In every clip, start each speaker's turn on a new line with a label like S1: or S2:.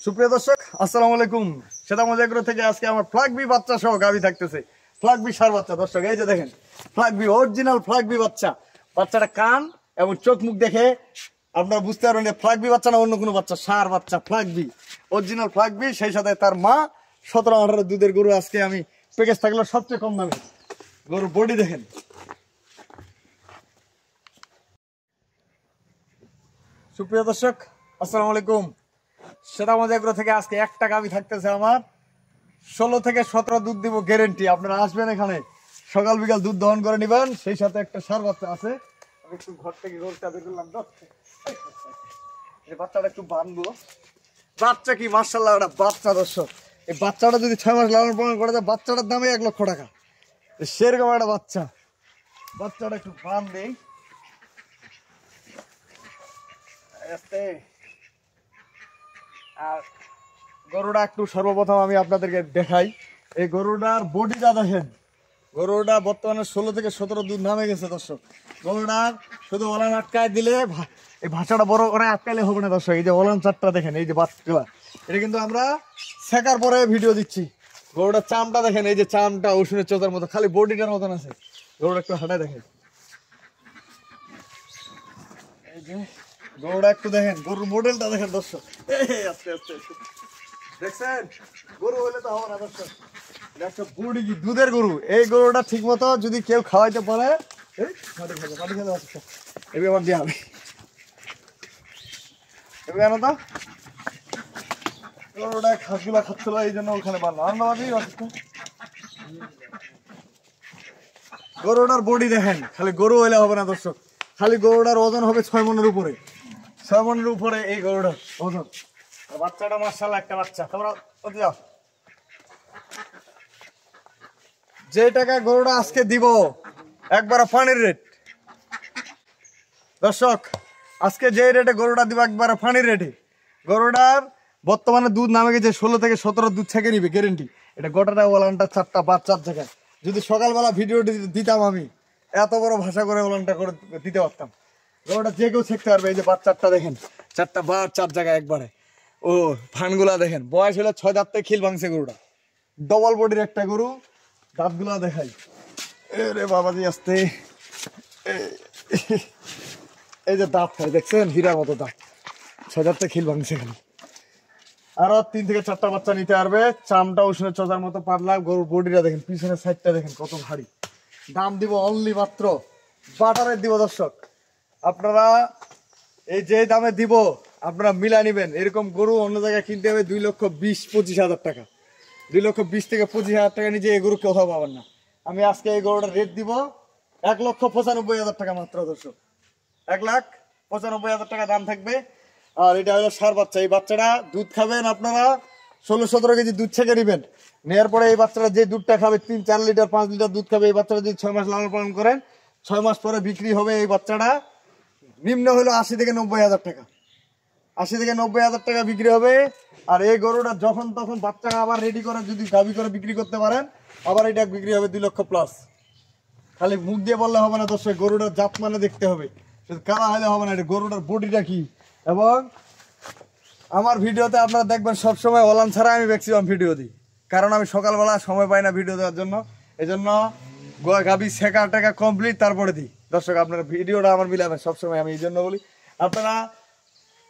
S1: সুপ্রিয় দর্শক আসসালামু আলাইকুম। সেতামজ এগ্রো থেকে আজকে আমার ফ্ল্যাগবি বাচ্চা সহ গাভী থাকতেছে। ফ্ল্যাগবি সার বাচ্চা দর্শক, এই যে দেখেন ফ্ল্যাগবি, অরিজিনাল ফ্ল্যাগবি বাচ্চা। বাচ্চাটা কান এবং চোখ মুখ দেখে আপনারা বুঝতে পারবেন যে ফ্ল্যাগবি বাচ্চা না অন্য কোনো বাচ্চা, সার বাচ্চা ফ্ল্যাগবি, অরিজিনাল ফ্ল্যাগবি। সেই সাথে তার মা 17-18 দুধের গরু। আজকে আমি প্যাকেজ থাকলো সবচেয়ে কম দামে। গরুর বডি দেখেন। সুপ্রিয় দর্শক আসসালামু আলাইকুম। সেতামজ এগ্রো থেকে আজকে একটা গাভী থাকতেছে আমার, 16 থেকে 17 দুধ দিব গ্যারেন্টি। আপনারা আসবেন এখানে, সকাল বিকাল দুধ দহন করে নেবেন। সেই সাথে একটা সার বাচ্চা আছে। আমি একটু ঘর থেকে গরুটা বের করলাম, এই বাচ্চাটা একটু বানবো। বাচ্চা কি মাশাআল্লাহ, একটা বাচ্চা দর্শক। এই বাচ্চাটা যদি 6 মাস লালন পালন করা যায়, বাচ্চাটার দামে 1 লক্ষ টাকা। সেরকম একটা বাচ্চা। বাচ্চাটা একটু বান দেই। আর গরুটা একটু সর্বপ্রথম আমি আপনাদেরকে দেখাই। এই গরুটার বডিটা দেখেন। গরুটা বর্তমানে 16 থেকে 17 দুধ নামে গেছে দর্শক। গরুটার শুধু ওলান আটকায় দিলে, এই ভাষাটা বড় করে আটকাইলে হবে না দর্শক। এই যে ওলান চারটা দেখেন, এই যে বাচ্চা, এটা কিন্তু আমরা শেখার পরে ভিডিও দিচ্ছি। গরুটার চামটা দেখেন, এই যে চামটা ওষুধের চোতার মতো, খালি বডিটার মতন আছে। গরুটা একটু হাঁটায় দেখেন, এই যে গরুটা একটু দেখেন, গরুর মডেলটা দেখেন দর্শক। আস্তে আস্তে দেখছেন, গরু হলে তো হবে না দর্শক। বডি কি দুধের গরু। এই গরুটা ঠিক মতো যদি কেউ খাওয়াইতে পারে, এবার দিয়ে হবে এবার গরুটা ঘাসগুলা খাচ্ছিল, এই জন্য ওখানে গরুটার বডি দেখেন। খালি গরু হইলে হবে না দর্শক, খালি গরুটার ওজন হবে 6 মনের উপরে। 6 মনের উপরে এই গরুটার ওজন। বাচ্চাটা মাশাআল্লাহ একটা বাচ্চা। তোমরা যাও, যে টাকা গরুটা আজকে দিব একবার ফানির রেট দর্শক। আজকে যে রেটে গরুটা দিব একবার ফানির রেটে। গরুটার বর্তমানে দুধ নামে গেছে 16 থেকে 17 দুধ থেকে নিবে গ্যারেন্টি। এটা গোটাটা ওলানটা 4টা বাচ্চার জায়গায়। যদি সকালবেলা ভিডিও দিতাম আমি, এত বড় ভাষা করে ওলানটা করে দিতে পারতাম। গরুটা যে কেউ শিখতে পারবে। এই যে বাচ্চাটা দেখেন, 4টা বাচ্চার জায়গায় একবারে। ও ফানগুলা দেখেন, বয়স হলে 6 দাঁত থেকে খিল ভাঙছে গরুটা। ডবল বডির একটা গরু। দাঁতগুলা দেখাই, রে বাবাজি আসতে। এই যে দাঁত খাই দেখছেন, হীরার মতো দাঁত। 6 দাঁত থেকে খিল ভাঙছে এখানে। আরো 3 থেকে 4টা বাচ্চা নিতে পারবে। চামটা উষ্ণের চোজার মতো পাতলা। গরুর বডিটা দেখেন, পিছনের সাইডটা দেখেন কত ভারী। দাম দিব অনলি মাত্র বাটারের দিব দর্শক। আপনারা এই যে দামে দিব আপনারা মিলা নিবেন। এরকম গরু অন্য জায়গায় কিনতে হবে 2,20,25,000 টাকা। 2,20,000 থেকে 25,000 টাকা নিচে এই গরু কোথাও পাবেন না। আমি আজকে এই গরুটার রেট দিব 1,95,000 টাকা মাত্র দর্শক। 1,95,000 টাকা দাম থাকবে। আর এটা হলো সার বাচ্চা। এই বাচ্চাটা দুধ খাবেন আপনারা 16-17 কেজি দুধ ছেঁকে নেবেন। নেওয়ার পরে এই বাচ্চাটা যে দুধটা খাবে 3-4 লিটার 5 লিটার দুধ খাবে। এই বাচ্চাটা যদি 6 মাস লালন পালন করেন, 6 মাস পরে বিক্রি হবে এই বাচ্চাটা নিম্ন হলো 80 থেকে 90,000 টাকা। 80 থেকে 90,000 টাকা বিক্রি হবে। আর এই গরুটা যখন তখন বাচ্চা আবার রেডি করে যদি গাভী করে বিক্রি করতে পারেন, আবার এটা বিক্রি হবে 2 লক্ষ প্লাস। খালি মুখ দিয়ে বললে হবে না দর্শক, গরুটার জাত মানে দেখতে হবে, কারা হলে হবে না। এটা গরুটার বডিটা কি। এবং আমার ভিডিওতে আপনারা দেখবেন সবসময় ওলান ছাড়া আমি ম্যাক্সিমাম ভিডিও দিই, কারণ আমি সকালবেলা সময় পাই না ভিডিও দেওয়ার জন্য। এই জন্য গাভী শেখা টাকা কমপ্লিট তারপরে দিই দর্শক। আপনার ভিডিওটা আমার মিলাবেন সবসময়, আমি এই জন্য বলি। আপনারা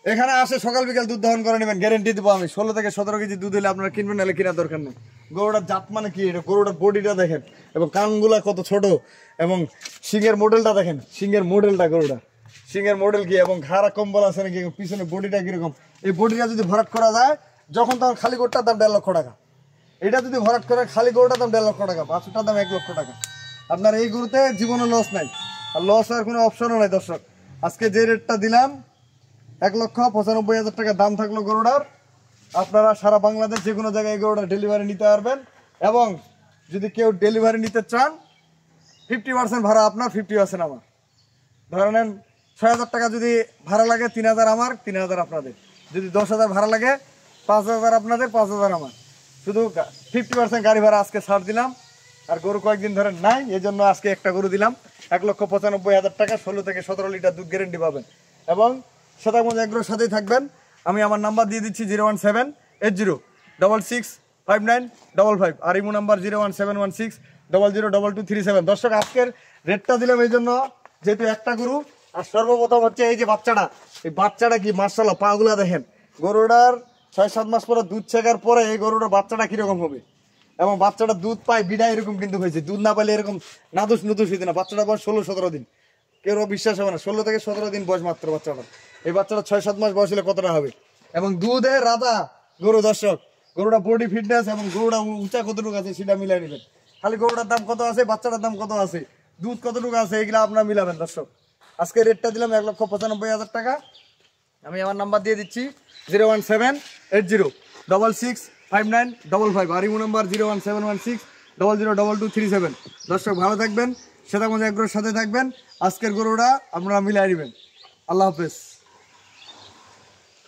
S1: এখানে আসে সকাল বিকাল দুধ দহন করে নেবেন, গ্যারেন্টি দেবো আমি। 16 থেকে 17 কেজি দুধ হলে আপনারা কিনবেন, নাহলে কেনার দরকার নেই। গরুটার জাত মানে কি, এটা গরুটার বডিটা দেখেন এবং কানগুলা কত ছোট, এবং সিংয়ের মডেলটা দেখেন। সিংয়ের মডেলটা, গরুটা সিংয়ের মডেল কি, এবং ঘাড়া কম্বল আছে নাকি, পিছনে বডিটা কিরকম। এই বডিটা যদি ভরাট করা যায়, যখন তখন খালি গরুটার দাম 1.5 লক্ষ টাকা। এটা যদি ভরাট করে খালি গরুটার দাম 1.5 লক্ষ টাকা, বাছুরটার দাম 1 লক্ষ টাকা। আপনার এই গরুতে জীবনে লস নাই, আর লস হওয়ার কোনো অপশনও নাই দর্শক। আজকে যে রেটটা দিলাম 1,95,000 টাকা দাম থাকলো গরুটার। আপনারা সারা বাংলাদেশ যে কোনো জায়গায় গরুটা ডেলিভারি নিতে পারবেন। এবং যদি কেউ ডেলিভারি নিতে চান, 50% ভাড়া আপনার, 50% আমার। ধরে নেন 6,000 টাকা যদি ভাড়া লাগে, 3,000 আমার, 3,000 আপনাদের। যদি 10,000 ভাড়া লাগে, 5,000 আপনাদের, 5,000 আমার। শুধু 50% গাড়ি ভাড়া আজকে ছাড় দিলাম। আর গরু কয়েকদিন ধরে নাই, এই জন্য আজকে একটা গরু দিলাম 1,95,000 টাকা। 16 থেকে 17 লিটার দুধ গ্যারেন্টি পাবেন। এবং সেতামজ এগ্রোর সাথেই থাকবেন। আমি আমার নাম্বার দিয়ে দিচ্ছি 017 80665955 আর ইমো নাম্বার 01716002237। দর্শক আজকের রেটটা দিলাম এই জন্য যেহেতু একটা গরু, আর সর্বপ্রথম হচ্ছে এই যে বাচ্চাটা, এই বাচ্চাটা কি মাশাআল্লাহ, পাগুলা দেখেন। গরুটার 6-7 মাস পরে দুধ ছেকার পরে এই গরুটার বাচ্চাটা কিরকম হবে, এবং বাচ্চাটা দুধ পায় বিডা এরকম কিন্তু হয়েছে, দুধ না পাইলে এরকম নাদুস নুদুস হইতে না। বাচ্চাটা বয়স 16-17 দিন, কেউ বিশ্বাস হবে না, 16 থেকে 17 দিন বয়স মাত্র বাচ্চাটা। এই বাচ্চাটা 6-7 মাস বয়স হলে কতটা হবে, এবং দুধের রাধা গরু। দর্শক গরুটা বডি ফিটনেস এবং গরুটা উঁচা কতটুকু আছে সেটা মিলাই নেবেন। খালি গরুটার দাম কত আছে, বাচ্চাটার দাম কত আছে, দুধ কতটুকু আছে, এগুলো আপনারা মিলাবেন। দর্শক আজকে রেটটা দিলাম 1,95,000 টাকা। আমি আমার নাম্বার দিয়ে দিচ্ছি 01780665955 আর ইমো নাম্বার 01716002237। দর্শক ভালো থাকবেন, শ্বেতাগঞ্জ এগ্রোর সাথে থাকবেন। আজকের গরুটা আপনারা মিলাই নেবেন। আল্লাহ হাফেজ।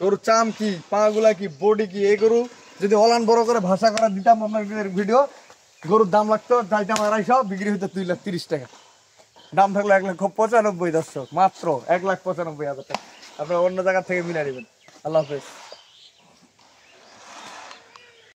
S1: গরুর চাম কি, পাগুলা কি, বডি কি, এই গরু যদি অলান বড় করে ভাষা করা দিতাম আপনাদের ভিডিও, গরুর দাম লাগতো যাইতাম 250, বিক্রি হইতো 2,30,000 টাকা, দাম থাকলো 1,95,000। দর্শক মাত্র 1,95,000 টাকা, আপনারা অন্য জায়গা থেকে মিলাই নেবেন। আল্লাহ হাফেজ।